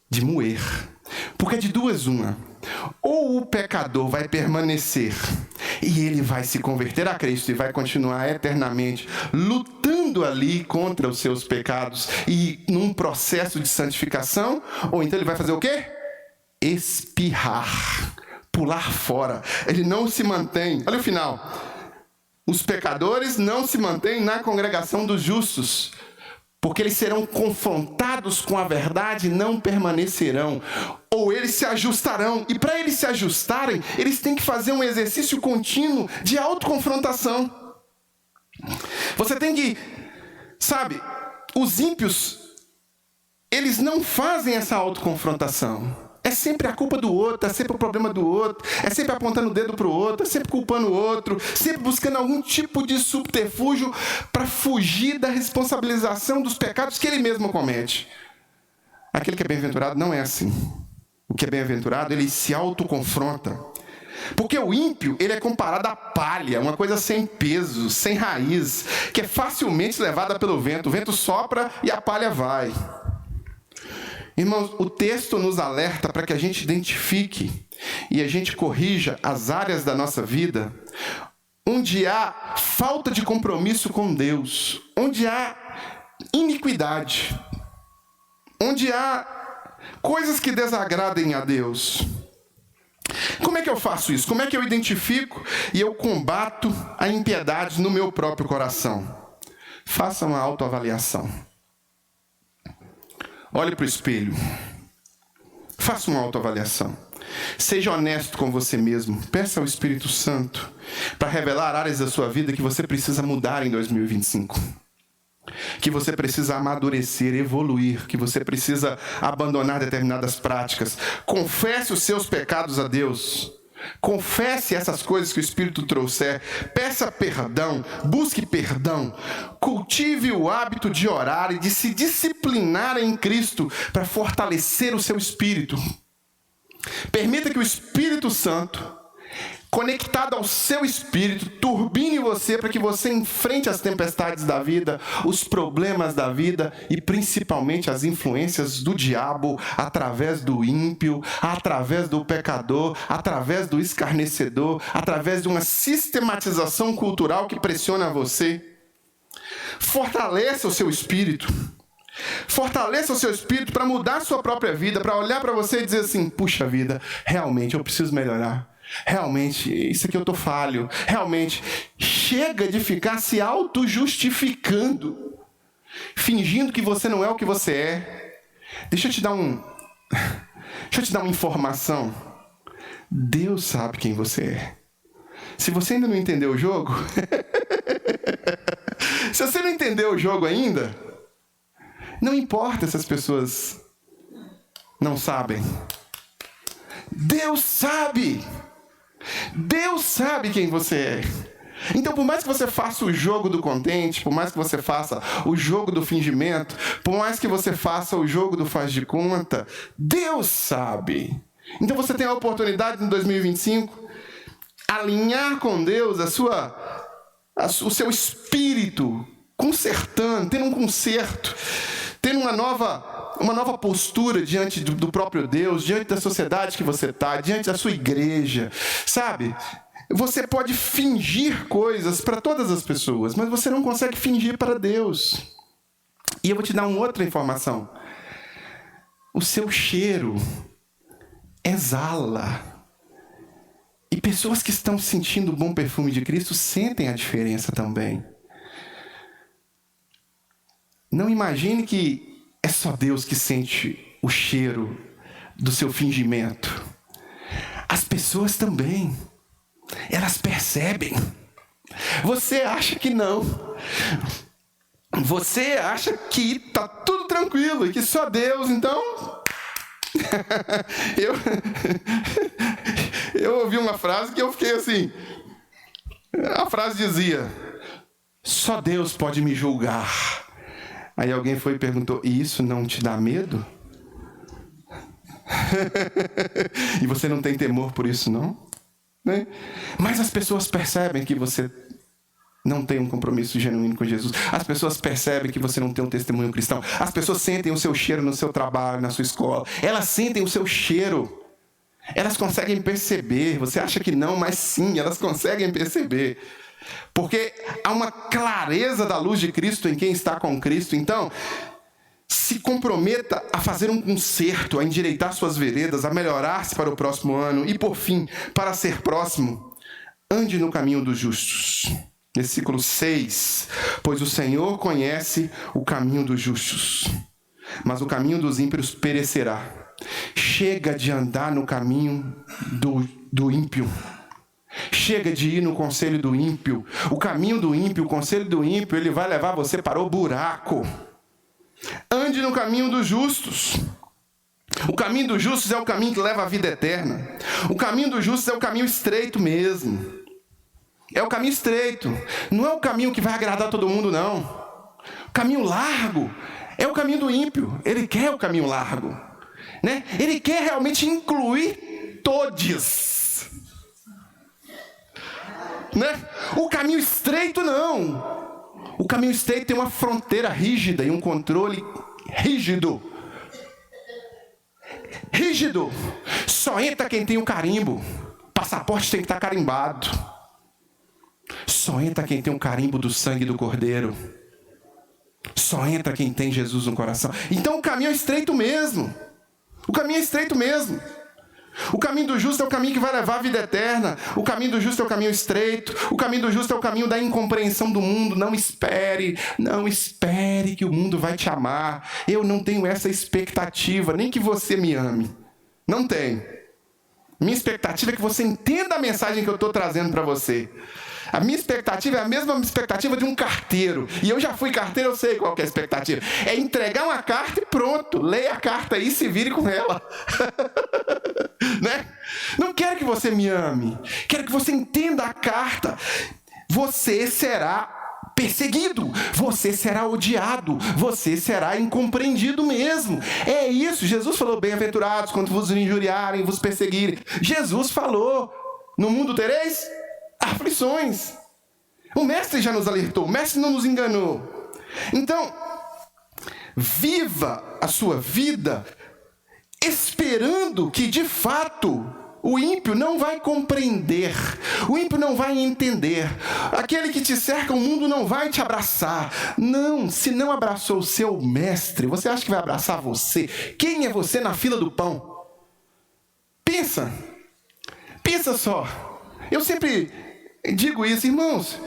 De moer. Porque de duas uma. Ou o pecador vai permanecer e ele vai se converter a Cristo e vai continuar eternamente lutando ali contra os seus pecados e num processo de santificação, ou então ele vai fazer o quê? Espirrar, pular fora. Ele não se mantém. Olha o final. Os pecadores não se mantêm na congregação dos justos, porque eles serão confrontados com a verdade e não permanecerão. Ou eles se ajustarão. E para eles se ajustarem, eles têm que fazer um exercício contínuo de autoconfrontação. Você tem que... Sabe, os ímpios, eles não fazem essa autoconfrontação. É sempre a culpa do outro, é sempre o problema do outro, é sempre apontando o dedo para o outro, é sempre culpando o outro, sempre buscando algum tipo de subterfúgio para fugir da responsabilização dos pecados que ele mesmo comete. Aquele que é bem-aventurado não é assim. O que é bem-aventurado, ele se autoconfronta. Porque o ímpio, ele é comparado à palha, uma coisa sem peso, sem raiz, que é facilmente levada pelo vento. O vento sopra e a palha vai. Irmãos, o texto nos alerta para que a gente identifique e a gente corrija as áreas da nossa vida onde há falta de compromisso com Deus, onde há iniquidade, onde há coisas que desagradem a Deus. Como é que eu faço isso? Como é que eu identifico e eu combato a impiedade no meu próprio coração? Faça uma autoavaliação. Olhe para o espelho. Faça uma autoavaliação. Seja honesto com você mesmo. Peça ao Espírito Santo para revelar áreas da sua vida que você precisa mudar em 2025. Que você precisa amadurecer, evoluir. Que você precisa abandonar determinadas práticas. Confesse os seus pecados a Deus. Confesse essas coisas que o Espírito trouxer. Peça perdão, busque perdão. Cultive o hábito de orar e de se disciplinar em Cristo para fortalecer o seu espírito. Permita que o Espírito Santo, conectado ao seu espírito, turbine você para que você enfrente as tempestades da vida, os problemas da vida e principalmente as influências do diabo através do ímpio, através do pecador, através do escarnecedor, através de uma sistematização cultural que pressiona você. Fortaleça o seu espírito. Fortaleça o seu espírito para mudar a sua própria vida, para olhar para você e dizer assim, puxa vida, realmente eu preciso melhorar. Realmente, isso aqui eu estou falho. Realmente, chega de ficar se auto-justificando, fingindo que você não é o que você é. Deixa eu te dar uma informação. Deus sabe quem você é. Se você ainda não entendeu o jogo, se você não entendeu o jogo ainda, não importa se as pessoas não sabem. Deus sabe. Deus sabe quem você é. Então, por mais que você faça o jogo do contente, por mais que você faça o jogo do fingimento, por mais que você faça o jogo do faz de conta, Deus sabe. Então, você tem a oportunidade em 2025 alinhar com Deus o seu espírito, consertando, tendo um conserto, tendo uma nova postura diante do próprio Deus, diante da sociedade que você está, diante da sua igreja, sabe? Você pode fingir coisas para todas as pessoas, mas você não consegue fingir para Deus. E eu vou te dar uma outra informação. O seu cheiro exala. E pessoas que estão sentindo o bom perfume de Cristo sentem a diferença também. Não imagine que é só Deus que sente o cheiro do seu fingimento. As pessoas também. Elas percebem. Você acha que não. você acha que tá tudo tranquilo e que só Deus, então... eu ouvi uma frase que eu fiquei assim... A frase dizia: só Deus pode me julgar. Aí alguém foi e perguntou: e isso não te dá medo? E você não tem temor por isso, não? Né? Mas as pessoas percebem que você não tem um compromisso genuíno com Jesus. As pessoas percebem que você não tem um testemunho cristão. As pessoas sentem o seu cheiro no seu trabalho, na sua escola. Elas sentem o seu cheiro. Elas conseguem perceber. Você acha que não, mas sim, elas conseguem perceber. Porque há uma clareza da luz de Cristo em quem está com Cristo. Então, se comprometa a fazer um conserto, a endireitar suas veredas, a melhorar-se para o próximo ano. E, por fim, para ser próximo, ande no caminho dos justos. Versículo 6. Pois o Senhor conhece o caminho dos justos, mas o caminho dos ímpios perecerá. Chega de andar no caminho do ímpio. Chega de ir no conselho do ímpio. O caminho do ímpio, o conselho do ímpio, ele vai levar você para o buraco. Ande no caminho dos justos. O caminho dos justos é o caminho que leva à vida eterna. O caminho dos justos é o caminho estreito mesmo. É o caminho estreito. Não é o caminho que vai agradar todo mundo, não. O caminho largo é o caminho do ímpio. Ele quer o caminho largo, né? Ele quer realmente incluir todos, né? O caminho estreito não. O caminho estreito tem uma fronteira rígida e um controle rígido. Rígido. Só entra quem tem o carimbo. Passaporte tem que estar carimbado. Só entra quem tem o carimbo do sangue do Cordeiro. Só entra quem tem Jesus no coração. Então o caminho é estreito mesmo. O caminho é estreito mesmo. O caminho do justo é o caminho que vai levar à vida eterna. O caminho do justo é o caminho estreito. O caminho do justo é o caminho da incompreensão do mundo. Não espere que o mundo vai te amar. Eu não tenho essa expectativa, nem que você me ame. Não tenho. Minha expectativa é que você entenda a mensagem que eu estou trazendo para você. A minha expectativa é a mesma expectativa de um carteiro. E eu já fui carteiro, eu sei qual que é a expectativa. É entregar uma carta e pronto. Leia a carta aí e se vire com ela. Né? Não quero que você me ame. Quero que você entenda a carta. Você será perseguido. Você será odiado. Você será incompreendido mesmo. É isso. Jesus falou: bem-aventurados quando vos injuriarem, vos perseguirem. Jesus falou: no mundo tereis aflições. O mestre já nos alertou, o mestre não nos enganou. Então, viva a sua vida esperando que, de fato, o ímpio não vai compreender, o ímpio não vai entender. Aquele que te cerca, o mundo não vai te abraçar. Não, se não abraçou o seu mestre, você acha que vai abraçar você? Quem é você na fila do pão? Pensa só. Eu sempre digo isso, irmãos.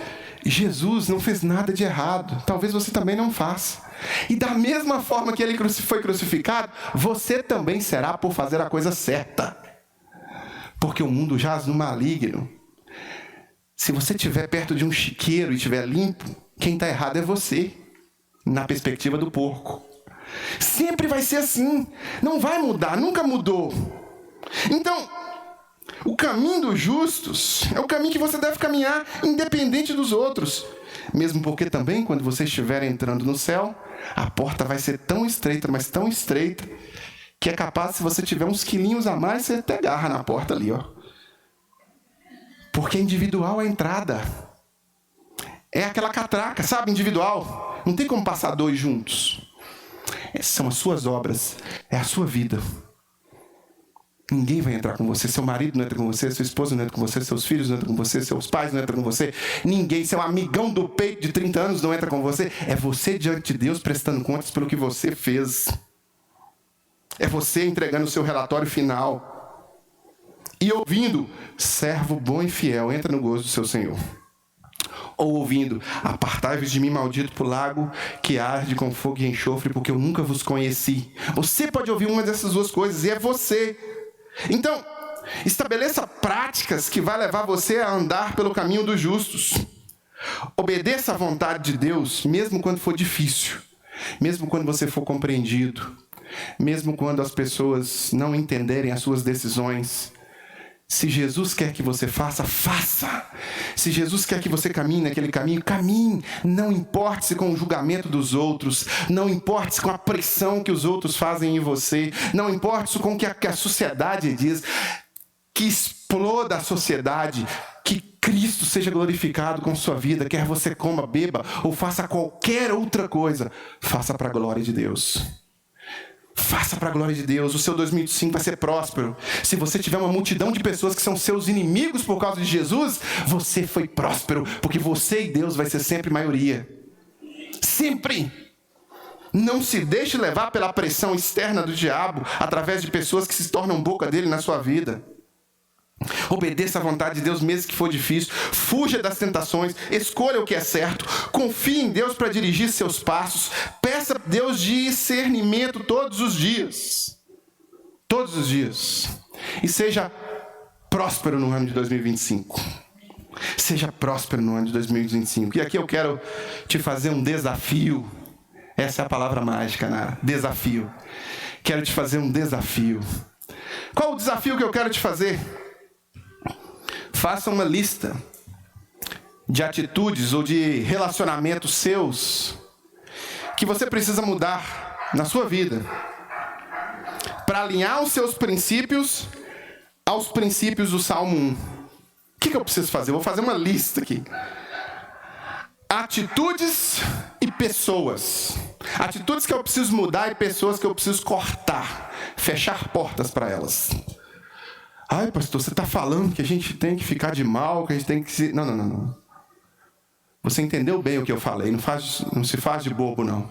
Jesus não fez nada de errado. Talvez você também não faça. E da mesma forma que ele foi crucificado, você também será por fazer a coisa certa. Porque o mundo jaz no maligno. Se você estiver perto de um chiqueiro e estiver limpo, quem está errado é você, na perspectiva do porco. Sempre vai ser assim. Não vai mudar, nunca mudou. Então, o caminho dos justos é o caminho que você deve caminhar independente dos outros. Mesmo porque também, quando você estiver entrando no céu, a porta vai ser tão estreita, mas tão estreita, que é capaz, se você tiver uns quilinhos a mais, você até agarra na porta ali, ó. Porque é individual a entrada. É aquela catraca, sabe? Individual. Não tem como passar dois juntos. São as suas obras, é a sua vida. Ninguém vai entrar com você. Seu marido não entra com você, sua esposa não entra com você, seus filhos não entram com você, seus pais não entram com você. Ninguém, seu amigão do peito de 30 anos não entra com você. É você diante de Deus prestando contas pelo que você fez. É você entregando o seu relatório final. E ouvindo: servo bom e fiel, entra no gozo do seu Senhor. Ou ouvindo: apartai-vos de mim, maldito, para o lago que arde com fogo e enxofre, porque eu nunca vos conheci. Você pode ouvir uma dessas duas coisas, e é você. Então, estabeleça práticas que vai levar você a andar pelo caminho dos justos. Obedeça à vontade de Deus, mesmo quando for difícil, mesmo quando você for compreendido, mesmo quando as pessoas não entenderem as suas decisões. Se Jesus quer que você faça, faça. Se Jesus quer que você caminhe naquele caminho, caminhe. Não importe-se com o julgamento dos outros. Não importe-se com a pressão que os outros fazem em você. Não importe-se com o que a sociedade diz. Que exploda a sociedade. Que Cristo seja glorificado com sua vida. Quer você coma, beba ou faça qualquer outra coisa. Faça para a glória de Deus. Faça para a glória de Deus. O seu 2025 vai ser próspero. Se você tiver uma multidão de pessoas que são seus inimigos por causa de Jesus, você foi próspero, porque você e Deus vai ser sempre maioria. Sempre. Não se deixe levar pela pressão externa do diabo, através de pessoas que se tornam boca dele na sua vida. Obedeça à vontade de Deus, mesmo que for difícil. Fuja das tentações. Escolha o que é certo. Confie em Deus para dirigir seus passos. Peça a Deus discernimento todos os dias. Todos os dias. E seja próspero no ano de 2025. Seja próspero no ano de 2025. E aqui eu quero te fazer um desafio. Essa é a palavra mágica, Nara. Desafio. Quero te fazer um desafio. Qual o desafio que eu quero te fazer? Faça uma lista de atitudes ou de relacionamentos seus que você precisa mudar na sua vida para alinhar os seus princípios aos princípios do Salmo 1. O que eu preciso fazer? Eu vou fazer uma lista aqui. Atitudes e pessoas. Atitudes que eu preciso mudar e pessoas que eu preciso cortar. Fechar portas para elas. Ai, pastor, você está falando que a gente tem que ficar de mal, que a gente tem que se... Não. Você entendeu bem o que eu falei. Não se faz de bobo, não.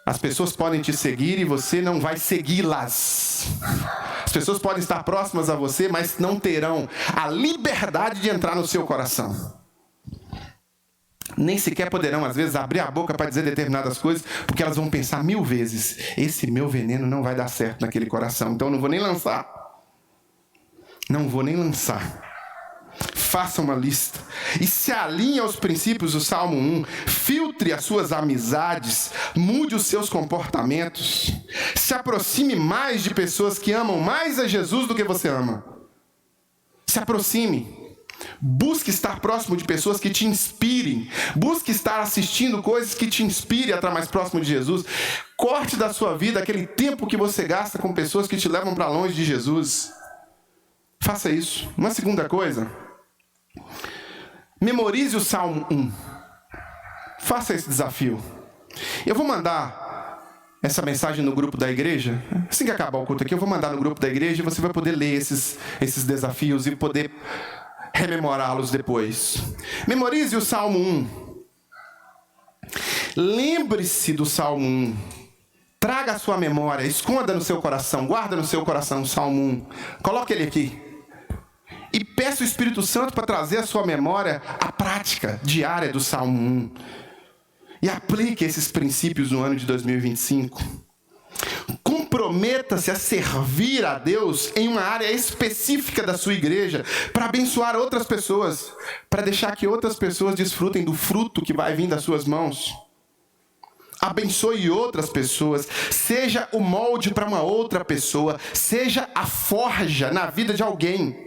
As pessoas podem te seguir e você não vai segui-las. As pessoas podem estar próximas a você, mas não terão a liberdade de entrar no seu coração. Nem sequer poderão, às vezes, abrir a boca para dizer determinadas coisas, porque elas vão pensar 1000 vezes. Esse meu veneno não vai dar certo naquele coração, então eu não vou nem lançar. Não vou nem lançar. Faça uma lista. E se alinhe aos princípios do Salmo 1. Filtre as suas amizades. Mude os seus comportamentos. Se aproxime mais de pessoas que amam mais a Jesus do que você ama. Se aproxime. Busque estar próximo de pessoas que te inspirem. Busque estar assistindo coisas que te inspirem a estar mais próximo de Jesus. Corte da sua vida aquele tempo que você gasta com pessoas que te levam para longe de Jesus. Faça isso. Uma segunda coisa. Memorize o Salmo 1. Faça esse desafio. Eu vou mandar essa mensagem no grupo da igreja. Assim que acabar o culto aqui, eu vou mandar no grupo da igreja e você vai poder ler esses desafios e poder rememorá-los depois. Memorize o Salmo 1. Lembre-se do Salmo 1. Traga a sua memória, esconda no seu coração, guarda no seu coração o Salmo 1. Coloque ele aqui. E peça o Espírito Santo para trazer à sua memória a prática diária do Salmo 1. E aplique esses princípios no ano de 2025. Comprometa-se a servir a Deus em uma área específica da sua igreja para abençoar outras pessoas, para deixar que outras pessoas desfrutem do fruto que vai vir das suas mãos. Abençoe outras pessoas, seja o molde para uma outra pessoa, seja a forja na vida de alguém.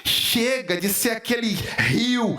Chega de ser aquele rio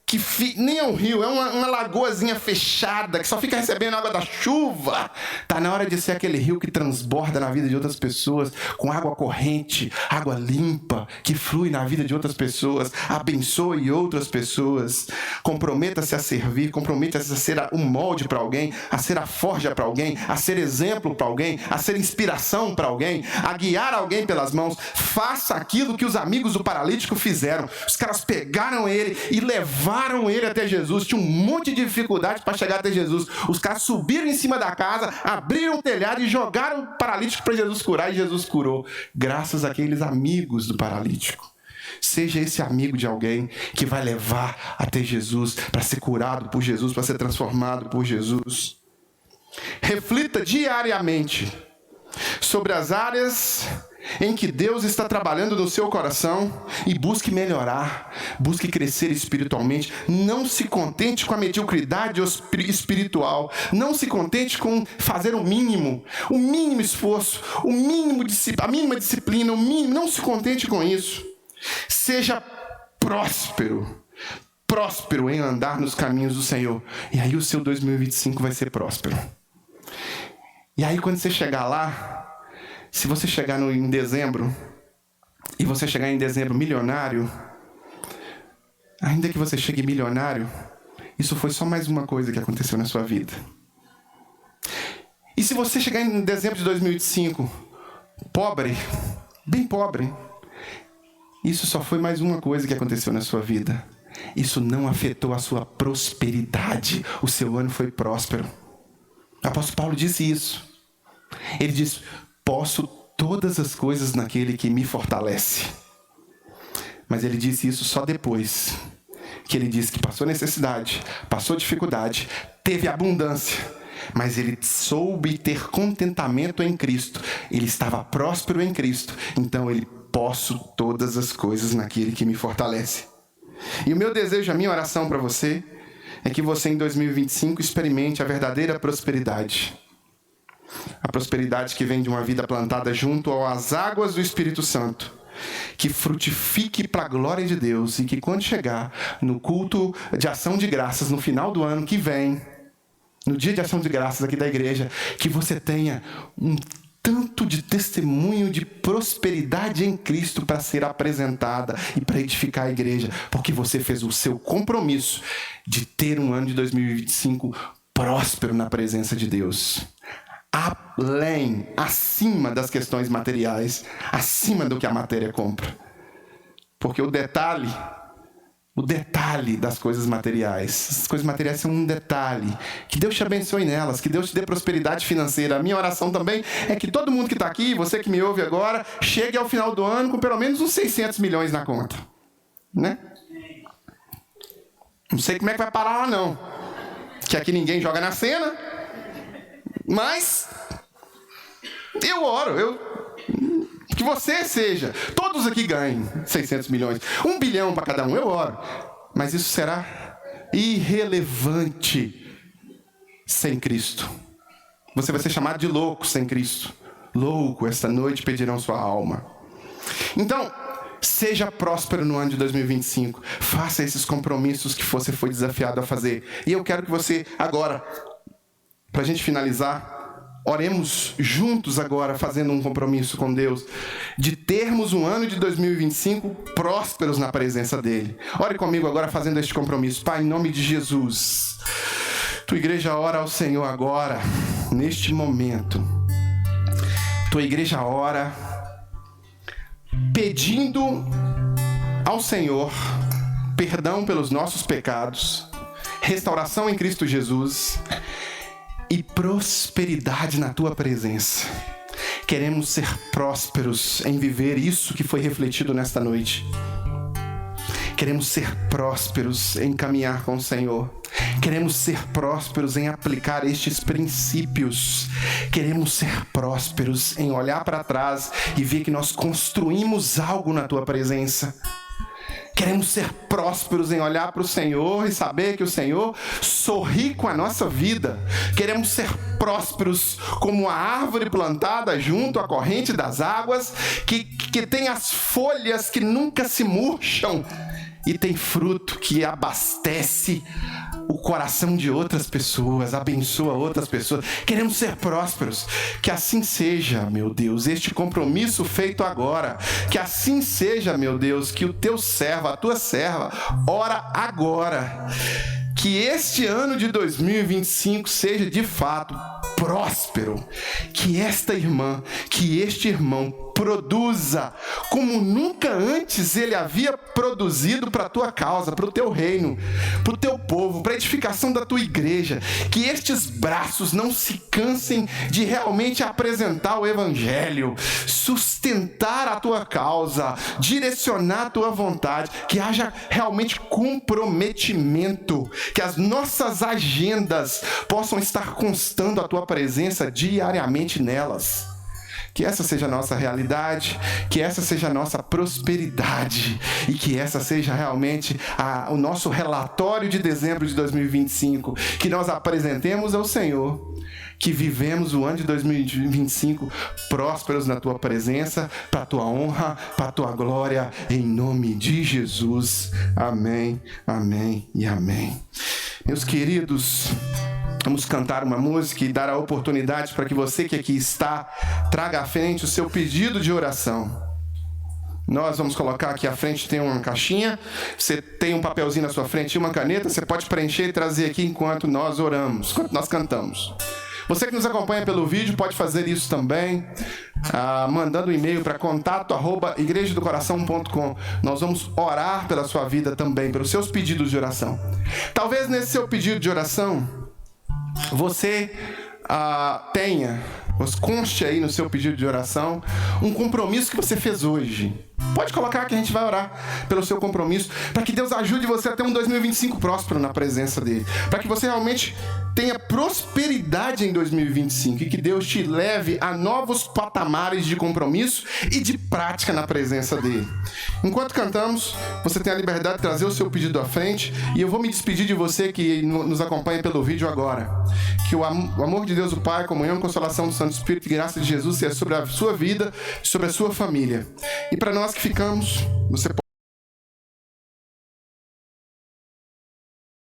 que nem é um rio, é uma lagoazinha fechada, que só fica recebendo água da chuva. Está na hora de ser aquele rio que transborda na vida de outras pessoas, com água corrente, água limpa, que flui na vida de outras pessoas. Abençoe outras pessoas. Comprometa-se a servir, comprometa-se a ser um molde para alguém, a ser a forja para alguém, a ser exemplo para alguém, a ser inspiração para alguém, a guiar alguém pelas mãos. Faça aquilo que os amigos do paralítico fizeram. Os caras pegaram ele e levaram ele até Jesus. Tinha um monte de dificuldade para chegar até Jesus. Os caras subiram em cima da casa, abriram o telhado e jogaram o paralítico para Jesus curar, e Jesus curou, graças àqueles amigos do paralítico. Seja esse amigo de alguém que vai levar até Jesus, para ser curado por Jesus, para ser transformado por Jesus. Reflita diariamente sobre as áreas em que Deus está trabalhando no seu coração e busque melhorar, busque crescer espiritualmente. Não se contente com a mediocridade espiritual. Não se contente com fazer o mínimo esforço, a mínima disciplina, não se contente com isso. Seja próspero em andar nos caminhos do Senhor. E aí o seu 2025 vai ser próspero. E aí quando você chegar lá, se você chegar em dezembro, e você chegar em dezembro milionário, ainda que você chegue milionário, isso foi só mais uma coisa que aconteceu na sua vida. E se você chegar em dezembro de 2025, pobre, bem pobre, isso só foi mais uma coisa que aconteceu na sua vida. Isso não afetou a sua prosperidade. O seu ano foi próspero. O apóstolo Paulo disse isso. Ele diz: posso todas as coisas naquele que me fortalece. Mas ele disse isso só depois que ele disse que passou necessidade, passou dificuldade, teve abundância, mas ele soube ter contentamento em Cristo. Ele estava próspero em Cristo. Então ele: posso todas as coisas naquele que me fortalece. E o meu desejo, a minha oração para você é que você em 2025 experimente a verdadeira prosperidade. A prosperidade que vem de uma vida plantada junto às águas do Espírito Santo, que frutifique para a glória de Deus, e que quando chegar no culto de ação de graças no final do ano que vem, no dia de ação de graças aqui da igreja, que você tenha um tanto de testemunho de prosperidade em Cristo para ser apresentada e para edificar a igreja, porque você fez o seu compromisso de ter um ano de 2025 próspero na presença de Deus. Acima das questões materiais, acima do que a matéria compra. Porque o detalhe das coisas materiais, as coisas materiais são um detalhe. Que Deus te abençoe nelas, que Deus te dê prosperidade financeira. A minha oração também é que todo mundo que está aqui, você que me ouve agora, chegue ao final do ano com pelo menos uns 600 milhões na conta, né? Não sei como é que vai parar lá não, que aqui ninguém joga na cena, mas eu oro, que você seja, todos aqui ganhem 600 milhões, 1 bilhão para cada um, eu oro. Mas isso será irrelevante sem Cristo. Você vai ser chamado de louco sem Cristo. Louco, esta noite pedirão sua alma. Então, seja próspero no ano de 2025. Faça esses compromissos que você foi desafiado a fazer. E eu quero que você agora, para a gente finalizar, oremos juntos agora, fazendo um compromisso com Deus, de termos um ano de 2025 prósperos na presença dEle. Ore comigo agora fazendo este compromisso. Pai, em nome de Jesus, tua igreja ora ao Senhor agora, neste momento. Tua igreja ora pedindo ao Senhor perdão pelos nossos pecados, restauração em Cristo Jesus e prosperidade na tua presença. Queremos ser prósperos em viver isso que foi refletido nesta noite. Queremos ser prósperos em caminhar com o Senhor. Queremos ser prósperos em aplicar estes princípios. Queremos ser prósperos em olhar para trás e ver que nós construímos algo na tua presença. Queremos ser prósperos em olhar para o Senhor e saber que o Senhor sorri com a nossa vida. Queremos ser prósperos como a árvore plantada junto à corrente das águas, que tem as folhas que nunca se murcham e tem fruto que abastece o coração de outras pessoas, abençoa outras pessoas. Queremos ser prósperos. Que assim seja, meu Deus, este compromisso feito agora. Que assim seja, meu Deus, que o teu servo, a tua serva, ora agora. Que este ano de 2025 seja de fato próspero. Que esta irmã, que este irmão produza como nunca antes ele havia produzido para a tua causa, para o teu reino, para o teu povo, para a edificação da tua igreja. Que estes braços não se cansem de realmente apresentar o evangelho, sustentar a tua causa, direcionar a tua vontade. Que haja realmente comprometimento, que as nossas agendas possam estar constando a tua presença diariamente nelas. Que essa seja a nossa realidade, que essa seja a nossa prosperidade e que essa seja realmente o nosso relatório de dezembro de 2025, que nós apresentemos ao Senhor, que vivemos o ano de 2025 prósperos na Tua presença, para a Tua honra, para a Tua glória, em nome de Jesus. Amém, amém e amém. Meus queridos, vamos cantar uma música e dar a oportunidade para que você que aqui está traga à frente o seu pedido de oração. Nós vamos colocar aqui à frente, tem uma caixinha, você tem um papelzinho na sua frente e uma caneta, você pode preencher e trazer aqui enquanto nós oramos, enquanto nós cantamos. Você que nos acompanha pelo vídeo pode fazer isso também, mandando um e-mail para contato@igrejadocoração.com. Nós vamos orar pela sua vida também, pelos seus pedidos de oração. Talvez nesse seu pedido de oração, você conste aí no seu pedido de oração um compromisso que você fez hoje. Pode colocar que a gente vai orar pelo seu compromisso, para que Deus ajude você a ter um 2025 próspero na presença dele, para que você realmente tenha prosperidade em 2025 e que Deus te leve a novos patamares de compromisso e de prática na presença dele. Enquanto cantamos, você tem a liberdade de trazer o seu pedido à frente e eu vou me despedir de você que nos acompanha pelo vídeo agora. Que o amor de Deus, o Pai, a comunhão e consolação do Santo Espírito e graça de Jesus seja sobre a sua vida e sobre a sua família. E para nós que ficamos, você pode